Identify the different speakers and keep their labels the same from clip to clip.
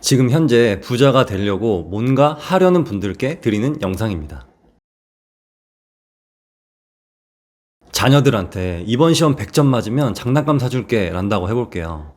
Speaker 1: 지금 현재 부자가 되려고 뭔가 하려는 분들께 드리는 영상입니다. 자녀들한테 이번 시험 100점 맞으면 장난감 사줄게 란다고 해볼게요.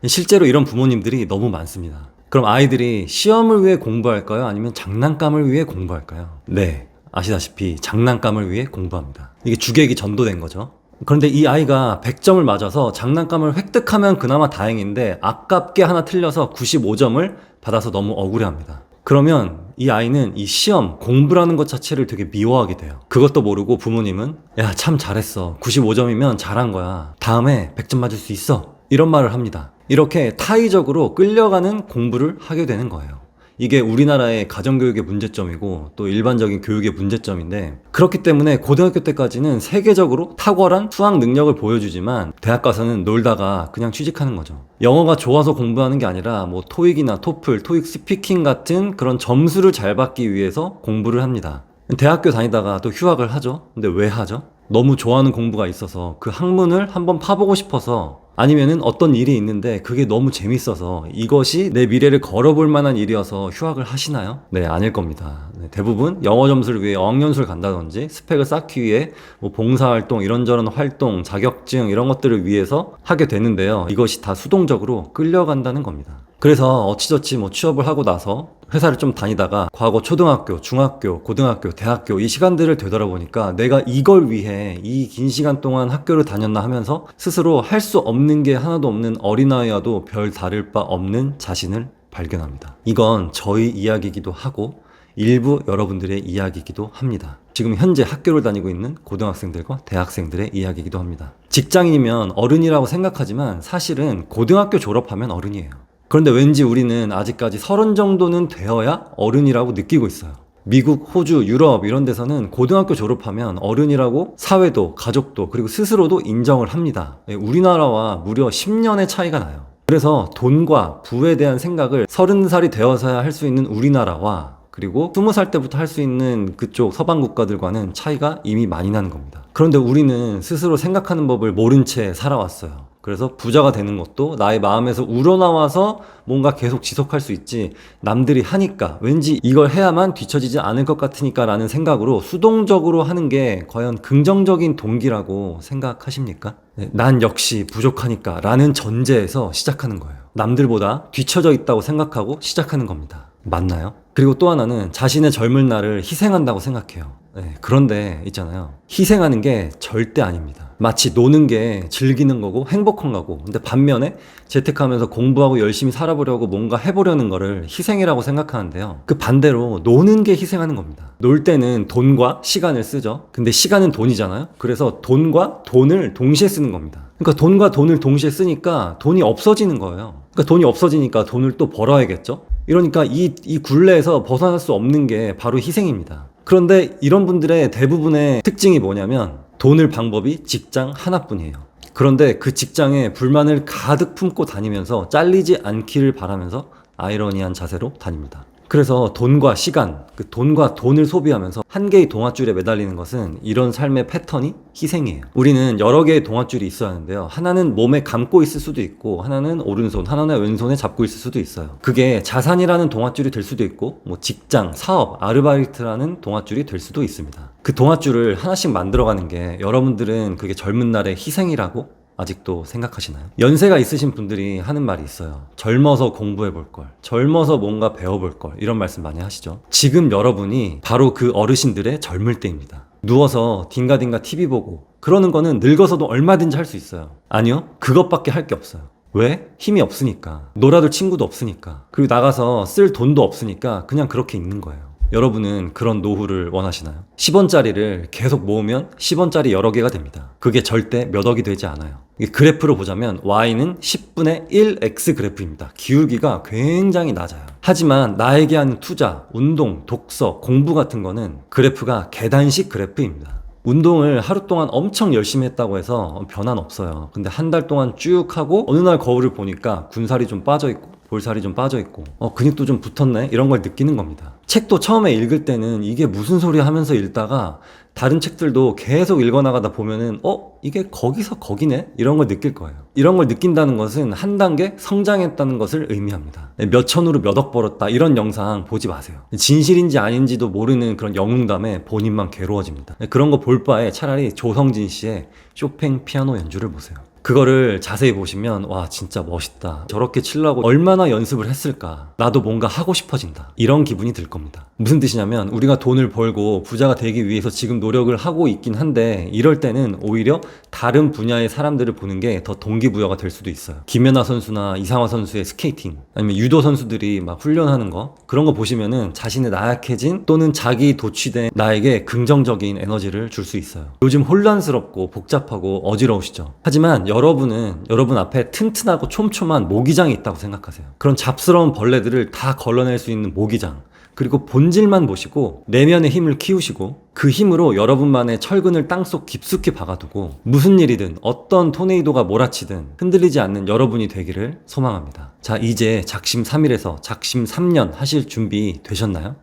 Speaker 1: 실제로 이런 부모님들이 너무 많습니다. 그럼 아이들이 시험을 위해 공부할까요? 아니면 장난감을 위해 공부할까요? 네, 아시다시피 장난감을 위해 공부합니다. 이게 주객이 전도된 거죠. 그런데 이 아이가 100점을 맞아서 장난감을 획득하면 그나마 다행인데 아깝게 하나 틀려서 95점을 받아서 너무 억울해합니다. 그러면 이 아이는 이 시험, 공부라는 것 자체를 되게 미워하게 돼요. 그것도 모르고 부모님은 야, 참 잘했어. 95점이면 잘한 거야. 다음에 100점 맞을 수 있어. 이런 말을 합니다. 이렇게 타의적으로 끌려가는 공부를 하게 되는 거예요. 이게 우리나라의 가정교육의 문제점이고 또 일반적인 교육의 문제점인데, 그렇기 때문에 고등학교 때까지는 세계적으로 탁월한 수학 능력을 보여주지만 대학 가서는 놀다가 그냥 취직하는 거죠. 영어가 좋아서 공부하는 게 아니라 뭐 토익이나 토플, 토익 스피킹 같은 그런 점수를 잘 받기 위해서 공부를 합니다. 대학교 다니다가 또 휴학을 하죠. 근데 왜 하죠? 너무 좋아하는 공부가 있어서 그 학문을 한번 파보고 싶어서, 아니면은 어떤 일이 있는데 그게 너무 재밌어서 이것이 내 미래를 걸어볼 만한 일이어서 휴학을 하시나요? 네, 아닐 겁니다. 네, 대부분 영어 점수를 위해 어학연수를 간다든지 스펙을 쌓기 위해 뭐 봉사활동, 이런저런 활동, 자격증 이런 것들을 위해서 하게 되는데요. 이것이 다 수동적으로 끌려간다는 겁니다. 그래서 어찌저찌 뭐 취업을 하고 나서 회사를 좀 다니다가 과거 초등학교, 중학교, 고등학교, 대학교 이 시간들을 되돌아보니까 내가 이걸 위해 이 긴 시간 동안 학교를 다녔나 하면서 스스로 할 수 없는 게 하나도 없는 어린아이와도 별 다를 바 없는 자신을 발견합니다. 이건 저희 이야기이기도 하고 일부 여러분들의 이야기이기도 합니다. 지금 현재 학교를 다니고 있는 고등학생들과 대학생들의 이야기이기도 합니다. 직장인이면 어른이라고 생각하지만 사실은 고등학교 졸업하면 어른이에요. 그런데 왠지 우리는 아직까지 30 정도는 되어야 어른이라고 느끼고 있어요. 미국, 호주, 유럽 이런 데서는 고등학교 졸업하면 어른이라고 사회도, 가족도, 그리고 스스로도 인정을 합니다. 우리나라와 무려 10년의 차이가 나요. 그래서 돈과 부에 대한 생각을 30살이 되어서야 할 수 있는 우리나라와, 그리고 20살 때부터 할 수 있는 그쪽 서방 국가들과는 차이가 이미 많이 나는 겁니다. 그런데 우리는 스스로 생각하는 법을 모른 채 살아왔어요. 그래서 부자가 되는 것도 나의 마음에서 우러나와서 뭔가 계속 지속할 수 있지, 남들이 하니까 왠지 이걸 해야만 뒤처지지 않을 것 같으니까 라는 생각으로 수동적으로 하는 게 과연 긍정적인 동기라고 생각하십니까? 네, 난 역시 부족하니까 라는 전제에서 시작하는 거예요. 남들보다 뒤처져 있다고 생각하고 시작하는 겁니다. 맞나요? 그리고 또 하나는 자신의 젊은 날을 희생한다고 생각해요. 네, 그런데 있잖아요. 희생하는 게 절대 아닙니다. 마치 노는 게 즐기는 거고 행복한 거고, 근데 반면에 재택하면서 공부하고 열심히 살아보려고 뭔가 해보려는 거를 희생이라고 생각하는데요. 그 반대로 노는 게 희생하는 겁니다. 놀 때는 돈과 시간을 쓰죠. 근데 시간은 돈이잖아요. 그래서 돈과 돈을 동시에 쓰는 겁니다. 그러니까 돈과 돈을 동시에 쓰니까 돈이 없어지는 거예요. 그러니까 돈이 없어지니까 돈을 또 벌어야겠죠. 이러니까 이 굴레에서 벗어날 수 없는 게 바로 희생입니다. 그런데 이런 분들의 대부분의 특징이 뭐냐면 돈을 방법이 직장 하나뿐이에요. 그런데 그 직장에 불만을 가득 품고 다니면서 잘리지 않기를 바라면서 아이러니한 자세로 다닙니다. 그래서 돈과 시간, 그 돈과 돈을 소비하면서 한 개의 동아줄에 매달리는 것은 이런 삶의 패턴이 희생이에요. 우리는 여러 개의 동아줄이 있어야 하는데요. 하나는 몸에 감고 있을 수도 있고, 하나는 오른손, 하나는 왼손에 잡고 있을 수도 있어요. 그게 자산이라는 동아줄이 될 수도 있고, 뭐 직장, 사업, 아르바이트라는 동아줄이 될 수도 있습니다. 그 동아줄을 하나씩 만들어가는 게 여러분들은 그게 젊은 날의 희생이라고 아직도 생각하시나요? 연세가 있으신 분들이 하는 말이 있어요. 젊어서 공부해 볼 걸, 젊어서 뭔가 배워볼 걸, 이런 말씀 많이 하시죠. 지금 여러분이 바로 그 어르신들의 젊을 때입니다. 누워서 딩가딩가 TV 보고 그러는 거는 늙어서도 얼마든지 할 수 있어요. 아니요, 그것밖에 할 게 없어요. 왜? 힘이 없으니까. 놀아줄 친구도 없으니까. 그리고 나가서 쓸 돈도 없으니까 그냥 그렇게 있는 거예요. 여러분은 그런 노후를 원하시나요? 10원짜리를 계속 모으면 10원짜리 여러 개가 됩니다. 그게 절대 몇 억이 되지 않아요. 그래프로 보자면 Y는 10분의 1X 그래프입니다. 기울기가 굉장히 낮아요. 하지만 나에게 하는 투자, 운동, 독서, 공부 같은 거는 그래프가 계단식 그래프입니다. 운동을 하루 동안 엄청 열심히 했다고 해서 변화는 없어요. 근데 한 달 동안 쭉 하고 어느 날 거울을 보니까 군살이 좀 빠져있고 볼살이 좀 빠져있고 근육도 좀 붙었네 이런 걸 느끼는 겁니다. 책도 처음에 읽을 때는 이게 무슨 소리 하면서 읽다가 다른 책들도 계속 읽어나가다 보면은 이게 거기서 거기네? 이런 걸 느낄 거예요. 이런 걸 느낀다는 것은 한 단계 성장했다는 것을 의미합니다. 몇 천으로 몇 억 벌었다 이런 영상 보지 마세요. 진실인지 아닌지도 모르는 그런 영웅담에 본인만 괴로워집니다. 그런 거 볼 바에 차라리 조성진 씨의 쇼팽 피아노 연주를 보세요. 그거를 자세히 보시면 와 진짜 멋있다. 저렇게 치려고 얼마나 연습을 했을까. 나도 뭔가 하고 싶어진다. 이런 기분이 들 겁니다. 무슨 뜻이냐면 우리가 돈을 벌고 부자가 되기 위해서 지금 노력을 하고 있긴 한데 이럴 때는 오히려 다른 분야의 사람들을 보는 게 더 동기부여가 될 수도 있어요. 김연아 선수나 이상화 선수의 스케이팅 아니면 유도 선수들이 막 훈련하는 거 그런 거 보시면은 자신의 나약해진 또는 자기 도취된 나에게 긍정적인 에너지를 줄 수 있어요. 요즘 혼란스럽고 복잡하고 어지러우시죠? 하지만 여러분 앞에 튼튼하고 촘촘한 모기장이 있다고 생각하세요. 그런 잡스러운 벌레들을 다 걸러낼 수 있는 모기장. 그리고 본질만 보시고 내면의 힘을 키우시고 그 힘으로 여러분만의 철근을 땅속 깊숙이 박아두고 무슨 일이든 어떤 토네이도가 몰아치든 흔들리지 않는 여러분이 되기를 소망합니다. 자, 이제 작심 3일에서 작심 3년 하실 준비 되셨나요?